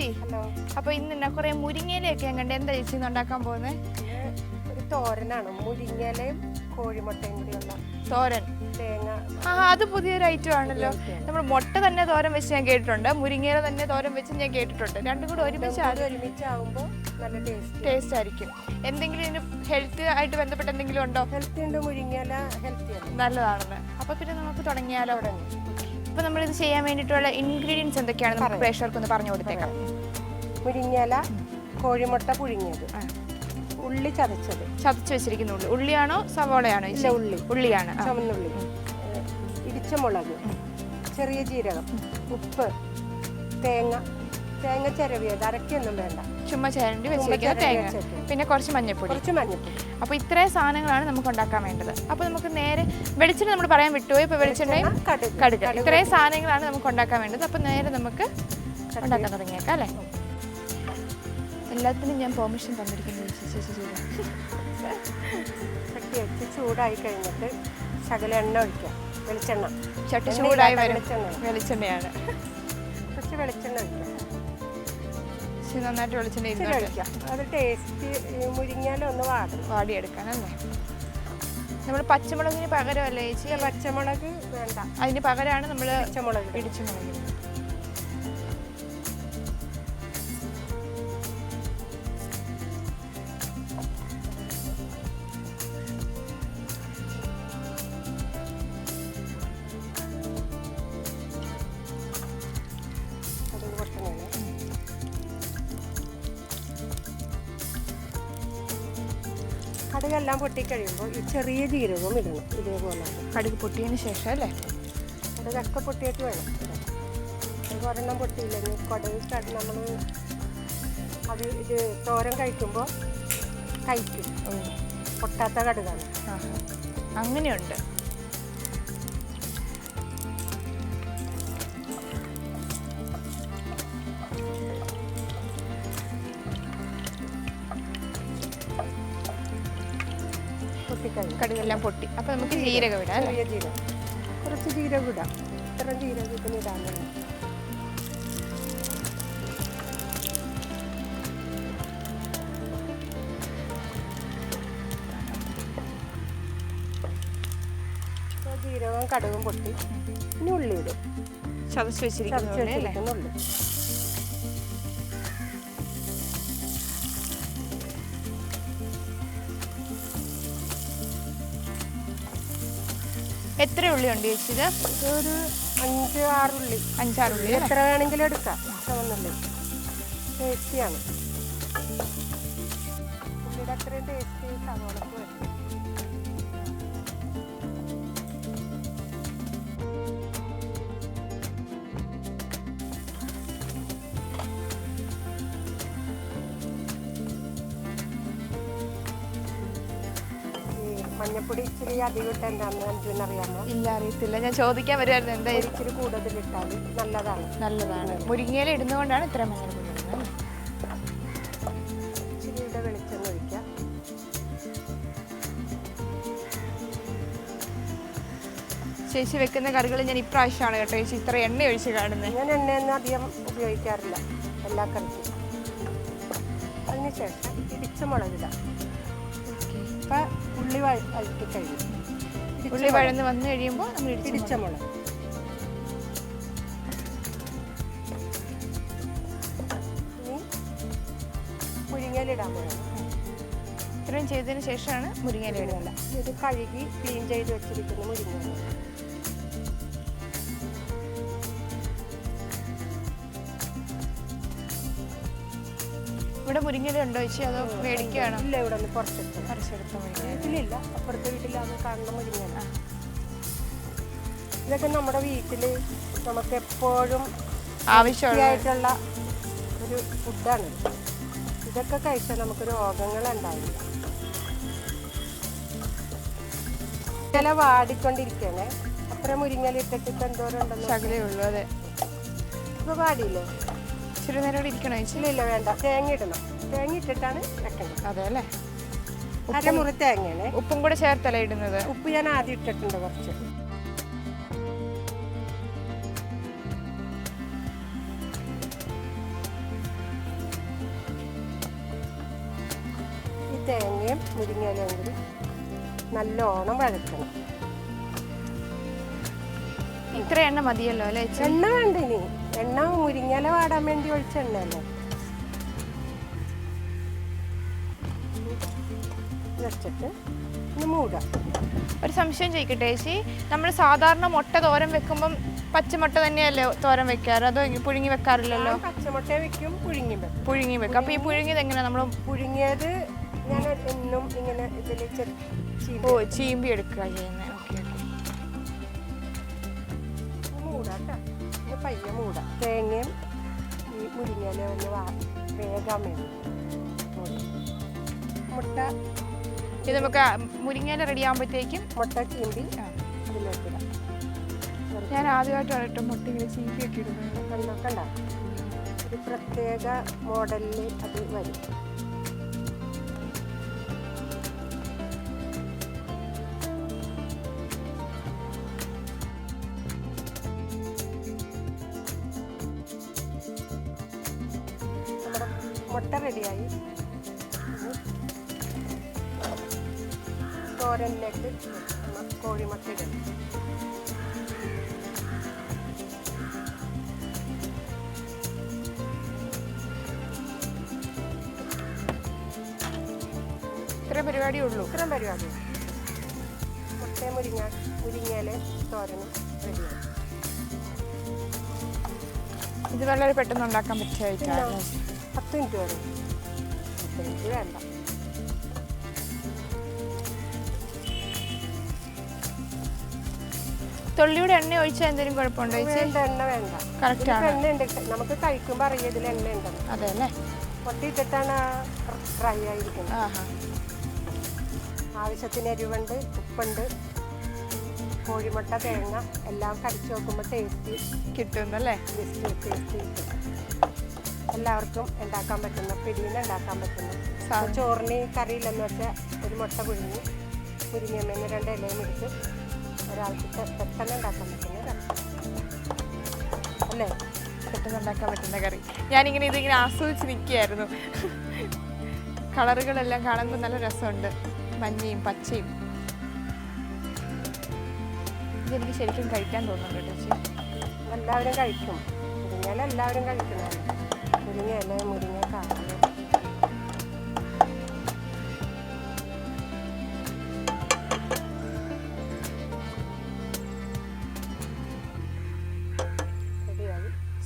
ചേച്ചി. ഹലോ. അപ്പൊ ഇന്ന് കുറെ മുരിങ്ങയിലൊക്കെ കണ്ട് എന്താ ചേച്ചി ഉണ്ടാക്കാൻ പോകുന്നത്? ഒരു തോരനാണ്, മുരിങ്ങയിലയും കോഴിമുട്ടയും കൂടിയുള്ള തോരൻ. തേങ്ങ. അത് പുതിയൊരു ഐറ്റം ആണല്ലോ. നമ്മൾ മുട്ട തന്നെ തോരൻ വെച്ച് ഞാൻ കേട്ടിട്ടുണ്ട്, മുരിങ്ങയില തന്നെ തോരൻ വെച്ച് ഞാൻ കേട്ടിട്ടുണ്ട്. രണ്ടും കൂടെ ഒരുമിച്ചാകുമ്പോൾ നല്ല ടേസ്റ്റ് ആയിരിക്കും. എന്തെങ്കിലും ഇതിന് ഹെൽത്ത് ആയിട്ട് ബന്ധപ്പെട്ട് എന്തെങ്കിലും ഉണ്ടോ? ഹെൽത്തി ഉണ്ട്, മുരിങ്ങയില ഹെൽത്തി നല്ലതാണെന്ന്. അപ്പൊ പിന്നെ നമുക്ക് തുടങ്ങിയാലോ? അപ്പൊ നമ്മളിത് ചെയ്യാൻ വേണ്ടിയിട്ടുള്ള ഇൻഗ്രീഡിയൻസ് എന്തൊക്കെയാണ് നമുക്ക് പ്രേക്ഷകർക്ക് ഒന്ന് പറഞ്ഞു കൊടുത്തേക്കാം. മുരിങ്ങയില, കോഴിമുട്ട പുഴുങ്ങിയത്, ഉള്ളി ചതച്ച് വെച്ചിരിക്കുന്ന ഉള്ളിയാണോ സവോളയാണോ? ഉള്ളിയാണ്. ചുവന്നുള്ളി, ഇടിച്ച മുളക്, ചെറിയ ജീരകം, ഉപ്പ്, തേങ്ങ ചിരവിയത്, അരക്കൊന്നും വേണ്ട, ചുമ്മാ ചിരണ്ടി വെച്ചിരിക്കുന്ന തേങ്ങ, പിന്നെ കുറച്ച് മഞ്ഞൾപ്പൊടി. അപ്പൊ ഇത്രയും സാധനങ്ങളാണ് നമുക്ക് ഉണ്ടാക്കാൻ വേണ്ടത്. അപ്പൊ നമുക്ക് നേരെ വെളിച്ചെണ്ണ നമ്മൾ പറയാൻ വിട്ടുപോയി. ഇപ്പൊ വെളിച്ചെണ്ണയും കടുക്, ഇത്രയും സാധനങ്ങളാണ് നമുക്ക് ഉണ്ടാക്കാൻ വേണ്ടത്. അപ്പൊ നേരെ നമുക്ക് ഉണ്ടാക്കാൻ തുടങ്ങിയേക്കാം അല്ലേ? എല്ലാത്തിനും ഞാൻ പെർമിഷൻ തന്നിരിക്കുന്നു. ചട്ടി വെച്ച് ചൂടായി കഴിഞ്ഞിട്ട് ശകല എണ്ണ ഒഴിക്കാം. വെളിച്ചെണ്ണ ചട്ടി ചൂടായി വരും. വെളിച്ചെണ്ണയാണ്. കുറച്ച് വെളിച്ചെണ്ണ ഒഴിക്കാം. നന്നായിട്ട് വെളിച്ചെണ്ണ ഒഴിക്കാം. അത് ടേസ്റ്റ് മുരിങ്ങയില ഒന്ന് വാടിയെടുക്കാനല്ലേ? നമ്മൾ പച്ചമുളകിന് പകരമല്ലേ ചേച്ചി? പച്ചമുളക് വേണ്ട, അതിന് പകരമാണ് നമ്മൾ ഇടിച്ചമുളക്. കടുകെല്ലാം പൊട്ടിക്കഴിയുമ്പോൾ ഈ ചെറിയ ജീരകവും ഇടണം. ഇതേപോലെ കടുക് പൊട്ടിയതിന് ശേഷം അല്ലേ? കടുകൊക്കെ പൊട്ടിയിട്ട് വേണം. ഒരെണ്ണം പൊട്ടിയില്ലെങ്കിൽ കടുക് നമ്മൾ അത് ഇത് തോരൻ കഴിക്കുമ്പോൾ കഴിക്കും. പൊട്ടാത്ത കടുകാണ്. അങ്ങനെയുണ്ട്. കടുകെല്ലാം പൊട്ടി. അപ്പൊ നമുക്ക് ജീരകം ഇടാം. കുറച്ച് ജീരകം ഇടാം. ഇത്ര ജീരകത്തിന് ഇടാൻ ജീരകവും കടുകും പൊട്ടി. ഇനി ഉള്ളി ഇടും. ചതച്ച് വെച്ചിരിക്കുന്ന ഉള്ളി. എത്ര ഉള്ളി ഉണ്ട് ചേച്ചി? ഒരു 5-6 ഉള്ളി. 5-6 ഉള്ളി എത്ര വേണമെങ്കിലും എടുക്കാം. ചുവന്നുള്ളി ടേസ്റ്റിയാണ്. ഉള്ളിയുടെ അത്രയും ടേസ്റ്റ് സവോളക്ക് വരും. മഞ്ഞപ്പൊടി ഇച്ചിരി അധികം ഇട്ട് എന്താണെന്ന് അഞ്ജുവിന് അറിയാമോ? ഇല്ല, അറിയത്തില്ല. ഞാൻ ചോദിക്കാൻ വരുമായിരുന്നു. എന്തായാലും ഇച്ചിരി കൂടുതലിട്ടാൽ നല്ലതാണ്. മുരിങ്ങയില ഇടുന്നതുകൊണ്ടാണ് ഇത്ര മഞ്ഞൾപ്പൊടി ഇടുന്നത്. ഇച്ചിരിയുടെ വെളിച്ചെണ്ണ ഒഴിക്കാം. ചേച്ചി വെക്കുന്ന കറികൾ ഞാൻ ഇപ്രാവശ്യമാണ് കേട്ടോ ചേച്ചി ഇത്ര എണ്ണ ഒഴിച്ച് കാണുന്നത്. ഞാൻ എണ്ണയൊന്നും അധികം ഉപയോഗിക്കാറില്ല എല്ലാ കറിക്കും. അതിനുശേഷം ഇടിച്ച മുളകിടാം. ഇപ്പം ഉള്ളി വഴറ്റി കഴിയും. ഉള്ളി വഴന്ന് വന്നു കഴിയുമ്പോൾ നമ്മൾ ഇടിച്ച മുളക്. ഇനി മുരിങ്ങയില ഇടാൻ പോകണം. ഇത്രയും ചെയ്തതിന് ശേഷമാണ് മുരിങ്ങയില ഇടുക. ഇത് കഴുകി ക്ലീൻ ചെയ്ത് വെച്ചിരിക്കുന്ന മുരിങ്ങയില. ഇവിടെ മുരിങ്ങയില ഉണ്ടോ ചേച്ചി? അതോ മേടിക്കുകയാണോ? ഇല്ല, ഇവിടെ നിന്ന് കുറച്ചെടുത്ത മുരിങ്ങയില. വീട്ടിലില്ല, അപ്പുറത്തെ വീട്ടിലാണ് കാണുന്ന മുരിങ്ങയില. ഇതൊക്കെ നമ്മുടെ വീട്ടിൽ നമുക്ക് എപ്പോഴും ആവശ്യമായിട്ടുള്ള ഒരു ഫുഡാണ്. ഇതൊക്കെ കഴിച്ചാൽ നമുക്ക് രോഗങ്ങളുണ്ടാവില്ല. ഇല വാടിക്കൊണ്ടിരിക്കണേ. അത്ര മുരിങ്ങയില ഇട്ടിട്ട് ഇപ്പം എന്തോരം ഉണ്ടെന്ന് ശകലേ ഉള്ളൂ. അതെ, ഇപ്പൊ വാടിയില്ലേ? ഇച്ചിരി നേരം കൂടി ഇരിക്കണോ ചേച്ചി? ഇല്ല, വേണ്ട. തേങ്ങ ഇടണം. തേങ്ങ ഇട്ടിട്ടാണ് വെക്കേണ്ടത്. അതെ അല്ലേ? അരമുറി തേങ്ങയാണ്. ഉപ്പും കൂടെ ചേർത്തല്ലേ ഇടുന്നത്? ഉപ്പ് ഞാൻ ആദ്യം ഇട്ടിട്ടുണ്ട് കുറച്ച്. തേങ്ങയും മുരിങ്ങയിലയും കൂടി നല്ലോണം വഴറ്റണം. ഇത്ര എണ്ണ മതിയല്ലോ അല്ലേ? എണ്ണ വേണ്ട, ഇനി എണ്ണ മുരിങ്ങയില വാടാൻ വേണ്ടി ഒഴിച്ച എണ്ണയല്ലേ. വെച്ചിട്ട് മൂടാം. ഒരു സംശയം ചോദിക്കട്ടെ ചേച്ചി, നമ്മൾ സാധാരണ മുട്ട തോരൻ വെക്കുമ്പം പച്ചമുട്ട തന്നെയല്ലേ തോരൻ വെക്കാറ്, അതോ പുഴുങ്ങി വെക്കാറില്ലല്ലോ? പച്ചമുട്ട വെക്കും, പുഴുങ്ങി വെക്കും. അപ്പൊ ഈ പുഴുങ്ങിയത് എങ്ങനെയാ? നമ്മൾ പുഴുങ്ങിയത് ഞാൻ എന്നും ഇങ്ങനെ ഇതിൽ ചീമ്പി എടുക്കുക ചെയ്യുന്നത്. ഓക്കെ മൂടാട്ടോ, പയ്യെ മൂടാം. തേങ്ങയും ഈ മുരിങ്ങയില ഒന്ന് വേഗം വേണം. മുട്ട ഇത് നമുക്ക് മുരിങ്ങയില റെഡി ആകുമ്പോഴത്തേക്കും മുട്ട ചീമ്പി ഇതിലേക്കിടാം. ഞാൻ ആദ്യമായിട്ടാണ് കേട്ടോ മുട്ട ഇങ്ങനെ ചീമ്പിയൊക്കെ ഇടുന്നത്. കണ്ട ഒരു പ്രത്യേക മോഡലിൽ അത് വരും. നമ്മുടെ മുട്ട റെഡിയായി. തോരനിലേക്ക് കോഴിമുട്ട ഇടും. ഇത്ര പരിപാടിയുള്ളൂ. ഇത്രയും പരിപാടി. മുട്ടയും മുരിങ്ങയില തോരനും റെഡിയായി. ഇത് വളരെ പെട്ടെന്ന് ഉണ്ടാക്കാൻ പറ്റിയ ഐറ്റമാണ്. 10 മിനിറ്റ് വരും. 10 മിനിറ്റ് വേണ്ട. തൊള്ളിയുടെ എണ്ണ ഒഴിച്ചാൽ എന്തെങ്കിലും കുഴപ്പമുണ്ടോ? എണ്ണ വേണ്ട. കറക്റ്റ് ആണ്. എണ്ണ ഉണ്ട്, നമുക്ക് കഴിക്കുമ്പോൾ അറിയാം ഇതിൽ എണ്ണ ഉണ്ടെന്ന്. അതെ അല്ലേ? പൊട്ടിയിട്ടിട്ടാണ് ഫ്രൈ ആയിരിക്കുന്നത്. ആവശ്യത്തിന് എരിവുണ്ട്, ഉപ്പുണ്ട്, കോഴിമുട്ട, തേങ്ങ എല്ലാം കടിച്ചു നോക്കുമ്പോൾ ടേസ്റ്റ് കിട്ടുന്നല്ലേ? ടേസ്റ്റ് കിട്ടും. എല്ലാവർക്കും ഉണ്ടാക്കാൻ പറ്റുന്ന, പിടിയിൽ ഉണ്ടാക്കാൻ പറ്റുന്ന. ചോറിന് കറിയില്ലെന്ന് വെച്ചാൽ ഒരു മുട്ട പുഴുങ്ങി മുരിങ്ങമ്മേന്ന് 2 ഇലയും എടുത്ത് ഒരാൾക്ക് പെട്ടെന്ന് ഉണ്ടാക്കാൻ പറ്റുന്ന കറി അല്ലേ? പെട്ടെന്ന് ഉണ്ടാക്കാൻ പറ്റുന്ന കറി. ഞാനിങ്ങനെ ഇതിങ്ങനെ ആസ്വദിച്ച് നിൽക്കുകയായിരുന്നു. കളറുകളെല്ലാം കാണുമ്പോൾ നല്ല രസമുണ്ട്, മഞ്ഞയും പച്ചയും. ഇതെനിക്ക് ശരിക്കും കഴിക്കാൻ തോന്നുന്നുണ്ട് ചേച്ചി. എല്ലാവരും കഴിക്കും. മുരിങ്ങയില എല്ലാവരും കഴിക്കുന്നതാണ്. മുരിങ്ങയില, മുരിങ്ങക്കായ.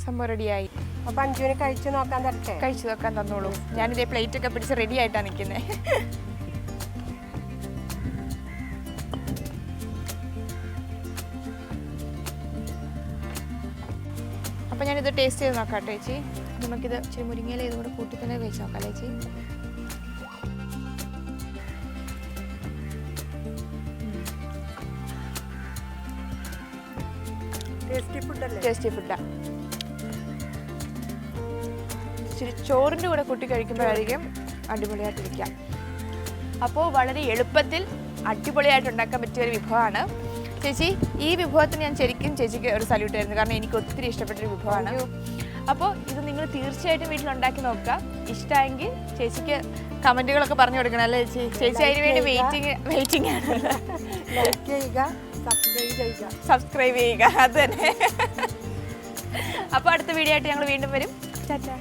സംഭവം റെഡിയായി. അപ്പൊ അഞ്ജുവിന് കഴിച്ചു നോക്കാൻ തരട്ടെ? കഴിച്ചു നോക്കാൻ തന്നോളൂ. ഞാനിതേ പ്ലേറ്റ് ഒക്കെ പിടിച്ച് റെഡി ആയിട്ടാണ് നിൽക്കുന്നത്. അപ്പം ഞാനിത് ടേസ്റ്റ് ചെയ്ത് നോക്കാം ചേച്ചി. നമുക്കിത് ഇച്ചിരി മുരിങ്ങയില ഇതും കൂടെ കൂട്ടി തന്നെ കഴിച്ച് നോക്കാം ചേച്ചി. ടേസ്റ്റി ഫുഡാണ്. ഇച്ചിരി ചോറിൻ്റെ കൂടെ കൂട്ടി കഴിക്കുമ്പോഴായിരിക്കും അടിപൊളിയായിട്ടിരിക്കുക. അപ്പോൾ വളരെ എളുപ്പത്തിൽ അടിപൊളിയായിട്ട് ഉണ്ടാക്കാൻ പറ്റിയ ഒരു വിഭവമാണ് ചേച്ചി. ഈ വിഭവത്തിന് ഞാൻ ശരിക്കും ചേച്ചിക്ക് ഒരു സല്യൂട്ട് ആയിരുന്നു, കാരണം എനിക്ക് ഒത്തിരി ഇഷ്ടപ്പെട്ടൊരു വിഭവമാണ്. അപ്പോൾ ഇത് നിങ്ങൾ തീർച്ചയായിട്ടും വീട്ടിലുണ്ടാക്കി നോക്കുക. ഇഷ്ടമായെങ്കിൽ ചേച്ചിക്ക് കമൻറ്റുകളൊക്കെ പറഞ്ഞു കൊടുക്കണം അല്ലേ ചേച്ചി? ചേച്ചി അതിന് വേണ്ടി വെയിറ്റിംഗ് ആണ്. ലൈക്ക് ചെയ്യുക, സബ്സ്ക്രൈബ് ചെയ്യുക, അത് തന്നെ. അപ്പോൾ അടുത്ത വീഡിയോ ആയിട്ട് ഞങ്ങൾ വീണ്ടും വരും. ടാറ്റാ.